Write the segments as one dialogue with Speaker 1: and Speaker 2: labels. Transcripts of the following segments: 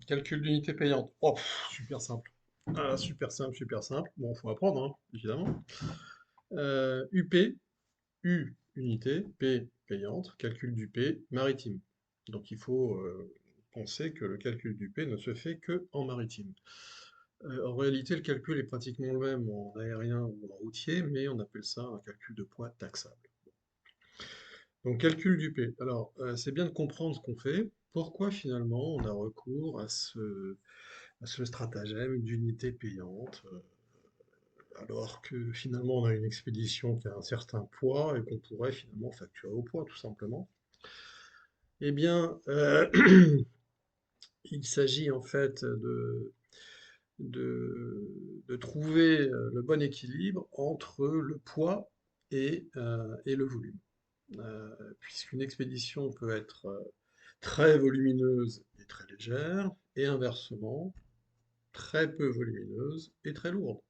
Speaker 1: Calcul d'unité payante. Oh, super simple. Ah, super simple, super simple. Bon, faut apprendre, hein, évidemment. UP, U, unité, P, payante, calcul du P, maritime. Donc il faut penser que le calcul du P ne se fait que en maritime. En réalité, le calcul est pratiquement le même en aérien ou en routier, mais on appelle ça un calcul de poids taxable. Donc calcul du P. Alors, c'est bien de comprendre ce qu'on fait. Pourquoi finalement on a recours à ce stratagème d'unité payante, alors que finalement on a une expédition qui a un certain poids et qu'on pourrait finalement facturer au poids tout simplement. Eh bien, il s'agit en fait de, de trouver le bon équilibre entre le poids et le volume. Puisqu'une expédition peut être très volumineuse et très légère, et inversement, très peu volumineuse et très lourde.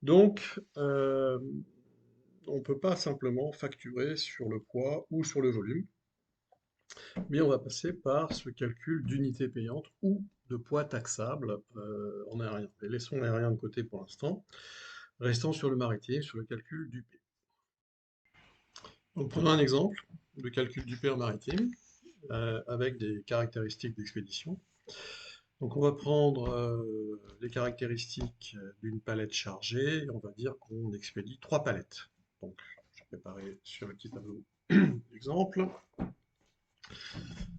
Speaker 1: Donc, on ne peut pas simplement facturer sur le poids ou sur le volume, mais on va passer par ce calcul d'unité payante ou de poids taxable en aérien. Et laissons l'aérien de côté pour l'instant, restons sur le maritime, sur le calcul du P. Donc, prenons un exemple de calcul du P en maritime, avec des caractéristiques d'expédition. Donc on va prendre les caractéristiques d'une palette chargée et on va dire qu'on expédie 3 palettes. Donc je vais préparer sur le petit tableau l'exemple.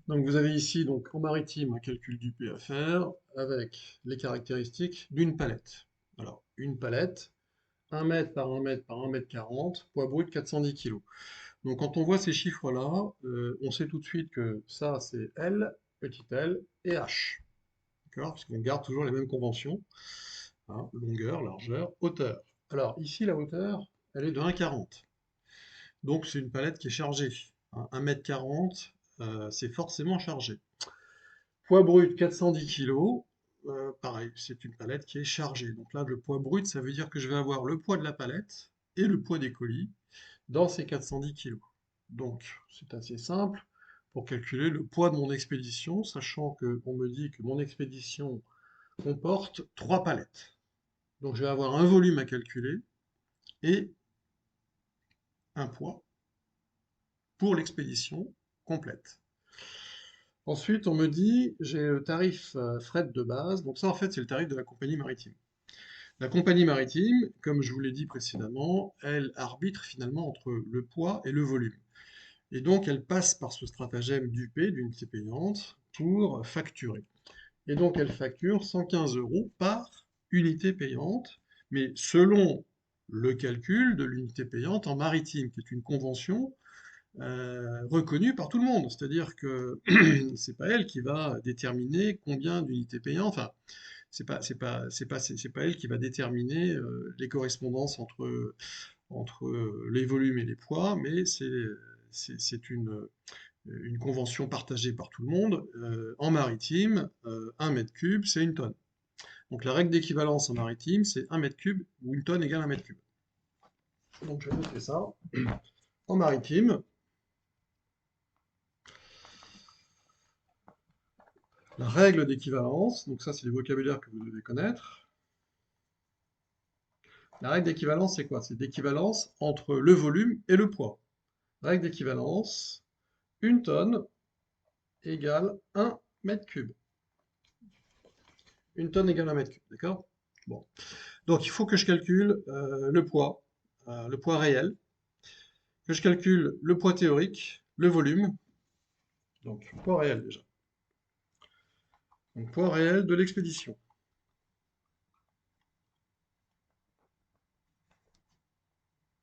Speaker 1: Donc vous avez ici donc en maritime un calcul du P à faire avec les caractéristiques d'une palette. Alors une palette, 1 mètre par 1 mètre par 1 mètre 40, poids brut 410 kg. Donc quand on voit ces chiffres-là, on sait tout de suite que ça c'est L, petit l et H. D'accord? Parce qu'on garde toujours les mêmes conventions, hein, longueur, largeur, hauteur. Alors ici, la hauteur, elle est de 1,40. Donc c'est une palette qui est chargée. Hein, 1,40 m, c'est forcément chargé. Poids brut 410 kg, pareil, c'est une palette qui est chargée. Donc là, le poids brut, ça veut dire que je vais avoir le poids de la palette et le poids des colis dans ces 410 kg. Donc c'est assez simple pour calculer le poids de mon expédition, sachant qu'on me dit que mon expédition comporte 3 palettes. Donc je vais avoir un volume à calculer et un poids pour l'expédition complète. Ensuite, on me dit, j'ai le tarif fret de base. Donc ça, en fait, c'est le tarif de la compagnie maritime. La compagnie maritime, comme je vous l'ai dit précédemment, elle arbitre finalement entre le poids et le volume. Et donc, elle passe par ce stratagème d'UP, d'unité payante, pour facturer. Et donc, elle facture 115 € par unité payante, mais selon le calcul de l'unité payante en maritime, qui est une convention reconnue par tout le monde. C'est-à-dire que c'est pas elle qui va déterminer combien d'unités payantes. Enfin, c'est pas elle qui va déterminer les correspondances entre les volumes et les poids, mais c'est une convention partagée par tout le monde. En maritime, 1 mètre cube, c'est une tonne. Donc la règle d'équivalence en maritime, c'est 1 mètre cube ou une tonne égale 1 mètre cube. Donc je vais noter ça. En maritime, la règle d'équivalence, donc ça c'est les vocabulaires que vous devez connaître. La règle d'équivalence, c'est quoi? C'est d'équivalence entre le volume et le poids. Règle d'équivalence, une tonne égale 1 mètre cube. Une tonne égale 1 mètre cube, d'accord? Bon. Donc il faut que je calcule le poids réel, que je calcule le poids théorique, le volume, donc poids réel déjà. Donc poids réel de l'expédition.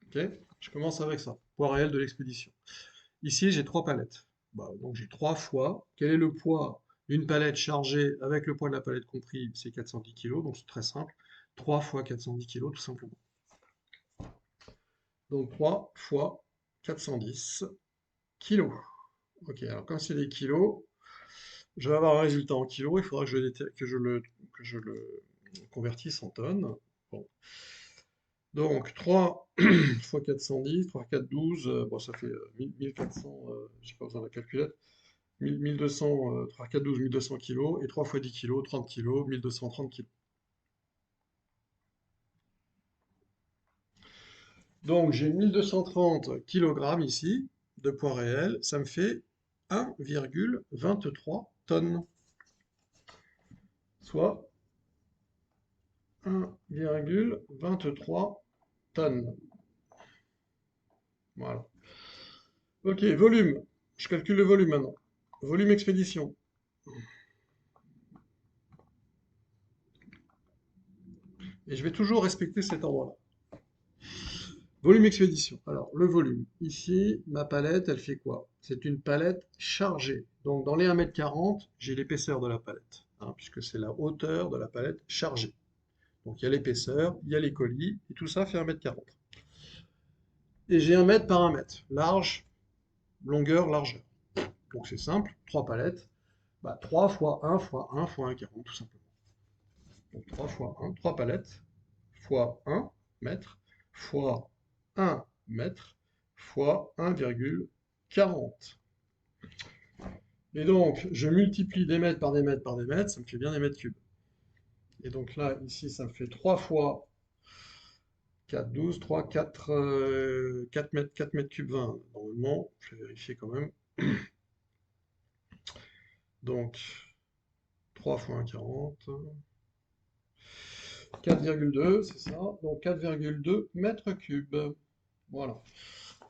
Speaker 1: Ok? Je commence avec ça. Poids réel de l'expédition. Ici, j'ai 3 palettes. Bah, donc j'ai 3 fois. Quel est le poids d'une palette chargée avec le poids de la palette compris? C'est 410 kg, donc c'est très simple. 3 fois 410 kg, tout simplement. Donc 3 fois 410 kg. Ok, alors comme c'est des kilos, je vais avoir un résultat en kilos, il faudra que je le convertisse en tonnes. Bon. Donc 3 fois 410, 3 4 12, bon, ça fait 1400, j'ai pas besoin de la calculette. 1200, 3, 4, 12, 1200 kilos, et 3 fois 10 kilos, 30 kilos, 1230 kilos. Donc j'ai 1230 kilogrammes ici de poids réel, ça me fait 1,23 tonnes, soit 1,23 tonnes. Voilà. Ok, volume. Je calcule le volume maintenant. Volume expédition. Et je vais toujours respecter cet ordre-là. Volume expédition. Alors, le volume. Ici, ma palette, elle fait quoi? C'est une palette chargée. Donc, dans les 1,40 m, j'ai l'épaisseur de la palette, hein, puisque c'est la hauteur de la palette chargée. Donc, il y a l'épaisseur, il y a les colis, et tout ça fait 1,40 m. Et j'ai 1 m par 1 m. Large, longueur, largeur. Donc, c'est simple, 3 palettes. Bah, 3 fois 1 fois 1 fois 1,40, tout simplement. Donc 3 fois 1, 3 palettes, fois 1 mètre, fois 1 mètre, fois 1,40. Et donc, je multiplie des mètres par des mètres par des mètres, ça me fait bien des mètres cubes. Et donc là, ici, ça me fait 3 fois 4, 12, 3, 4, 4 mètres cubes 20. Normalement, je vais vérifier quand même. Donc, 3 fois 1,40. 4,2, c'est ça. Donc 4,2 mètres cubes. Voilà.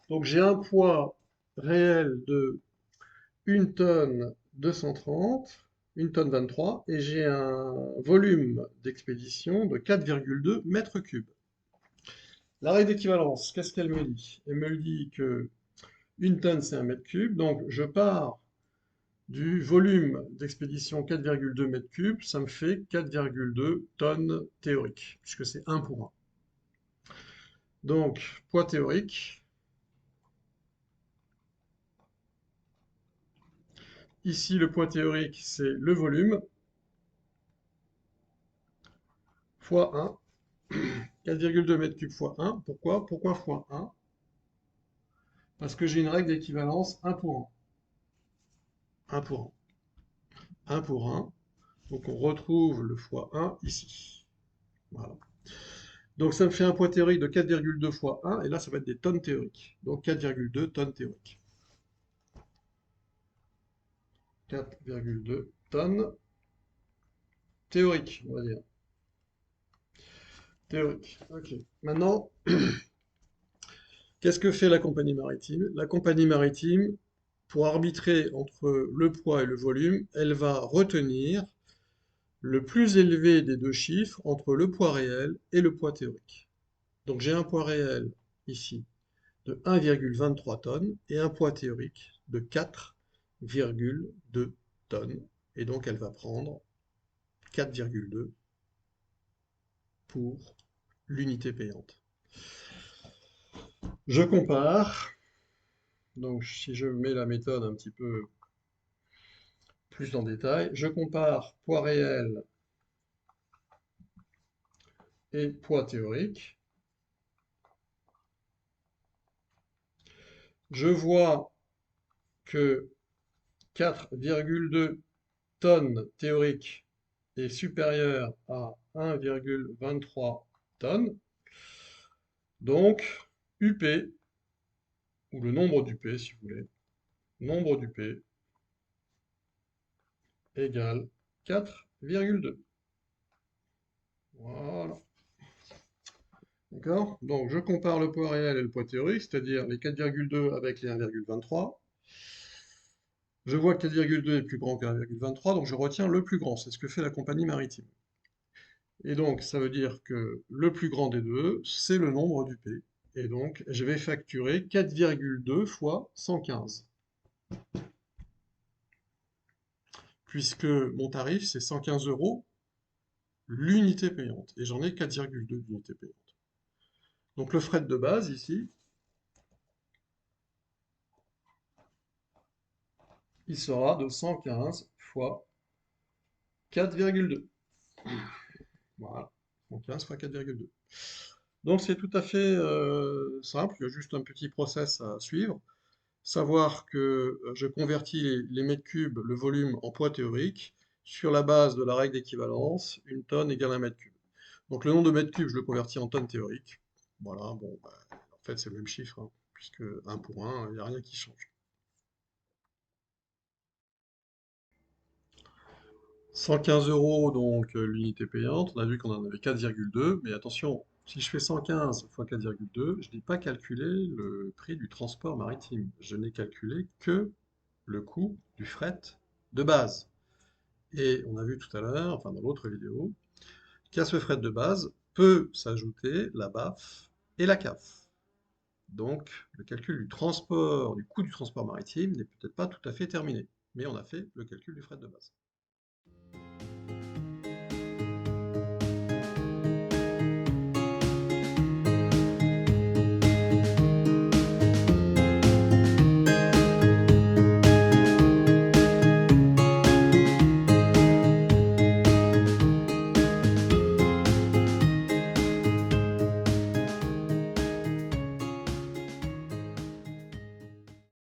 Speaker 1: Donc j'ai un poids réel de 1 tonne 230, 1 tonne 23, et j'ai un volume d'expédition de 4,2 mètres cubes. La règle d'équivalence, qu'est-ce qu'elle me dit? Elle me dit que 1 tonne c'est 1 mètre cube, donc je pars du volume d'expédition 4,2 mètres cubes, ça me fait 4,2 tonnes théoriques, puisque c'est 1 pour 1. Donc, poids théorique, ici le poids théorique c'est le volume, fois 1, 4,2 mètres cubes fois 1. Pourquoi? Pourquoi fois 1? Parce que j'ai une règle d'équivalence 1 pour 1. 1 pour 1. 1 pour 1. Donc on retrouve le fois 1 ici. Voilà. Donc ça me fait un poids théorique de 4,2 fois 1, et là ça va être des tonnes théoriques. Donc 4,2 tonnes théoriques. 4,2 tonnes théoriques, on va dire. Théorique. Ok. Maintenant, qu'est-ce que fait la compagnie maritime? La compagnie maritime, pour arbitrer entre le poids et le volume, elle va retenir le plus élevé des deux chiffres entre le poids réel et le poids théorique. Donc j'ai un poids réel ici de 1,23 tonnes et un poids théorique de 4,2 tonnes. Et donc elle va prendre 4,2 pour l'unité payante. Je compare. Donc si je mets la méthode un petit peu plus en détail, je compare poids réel et poids théorique. Je vois que 4,2 tonnes théoriques est supérieur à 1,23 tonnes. Donc, UP, ou le nombre d'UP si vous voulez, nombre d'UP égale 4,2. Voilà. D'accord? Donc, je compare le poids réel et le poids théorique, c'est-à-dire les 4,2 avec les 1,23. Je vois que 4,2 est plus grand que 1,23, donc je retiens le plus grand. C'est ce que fait la compagnie maritime. Et donc, ça veut dire que le plus grand des deux, c'est le nombre d'UP. Et donc, je vais facturer 4,2 fois 115. Puisque mon tarif, c'est 115 euros l'unité payante. Et j'en ai 4,2 d'unité payante. Donc, le fret de base, ici, il sera de 115 fois 4,2. Voilà. 115 fois 4,2. Donc, c'est tout à fait simple. Il y a juste un petit process à suivre. savoir que je convertis les mètres cubes, le volume, en poids théorique, sur la base de la règle d'équivalence, une tonne égale un mètre cube. Donc le nombre de mètres cubes, je le convertis en tonnes théoriques. Voilà, bon, bah, en fait c'est le même chiffre, hein, puisque un pour un, il n'y a rien qui change. 115 euros, donc l'unité payante, on a vu qu'on en avait 4,2, mais attention, si je fais 115 fois 4,2, je n'ai pas calculé le prix du transport maritime. Je n'ai calculé que le coût du fret de base. Et on a vu tout à l'heure, enfin dans l'autre vidéo, qu'à ce fret de base peut s'ajouter la BAF et la CAF. Donc le calcul du transport, du coût du transport maritime n'est peut-être pas tout à fait terminé, mais on a fait le calcul du fret de base.